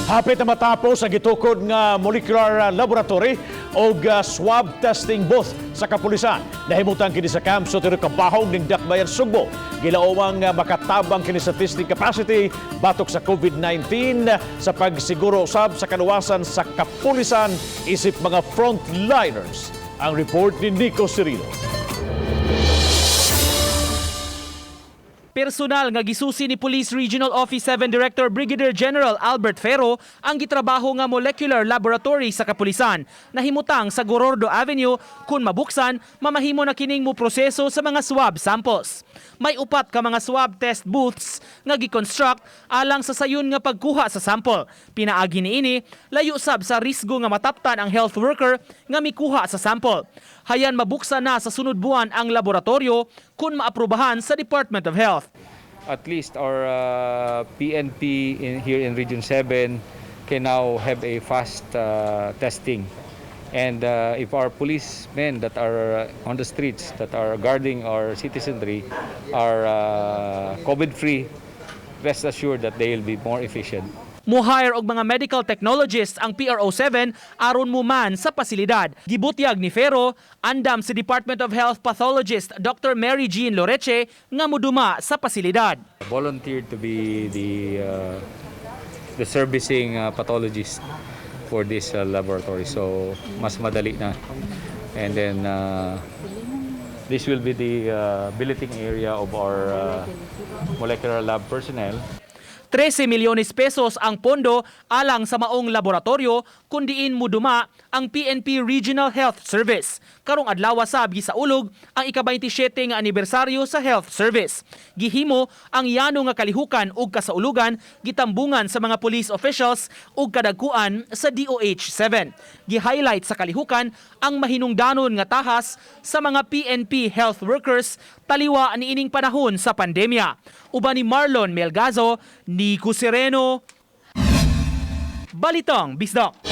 Hapit na matapos ang gitukod nga molecular laboratory o swab testing booth sa kapulisan. Nahimutang kini sa Camp Sotero Kabahog ning Dakbayan, Sugbo. Gilaumang makatabang kini sa testing capacity batok sa COVID-19 sa pagsiguro usab sa kaluwasan sa kapulisan isip mga frontliners. Ang report ni Nico Cirilo. Personal nga gisusi ni Police Regional Office 7 Director Brigadier General Albert Ferro ang gitrabaho nga molecular laboratory sa kapulisan na himutang sa Gorordo Avenue kung mabuksan, mamahimo na kining mo proseso sa mga swab samples. May upat ka mga swab test booths nga gi-construct alang sa sayon nga pagkuha sa sample. Pinaagi niini, layo sab sa risgo nga mataptan ang health worker nga mikuha sa sample. Hayan mabuksan na sa sunod buwan ang laboratorio kung maaprubahan sa Department of Health. At least our PNP here in Region 7 can now have a fast testing. And if our policemen that are on the streets, that are guarding our citizenry, are COVID-free, rest assured that they will be more efficient. Mo-hire og mga medical technologists ang PRO7 aron muman sa pasilidad. Gibutyag ni Ferro, andam si Department of Health pathologist Dr. Mary Jean Loreche nga muduma sa pasilidad. Volunteered to be the servicing pathologist for this laboratory. So mas madali na. And then this will be the billeting area of our molecular lab personnel. 13 milyones pesos ang pondo alang sa maong laboratorio kun diin muduma ang PNP Regional Health Service. Karong adlaw sab gisaulog ang ika-27 nga anibersaryo sa Health Service. Gihimo ang yano nga kalihukan ug kasaulugan gitambungan sa mga police officials ug kadagkuan sa DOH-7. Gi-highlight sa kalihukan ang mahinungdanon nga tahas sa mga PNP health workers taliwa niining panahon sa pandemya. Uban ni Marlon Melgazo, Nico Sereno, Balitang Bisdak.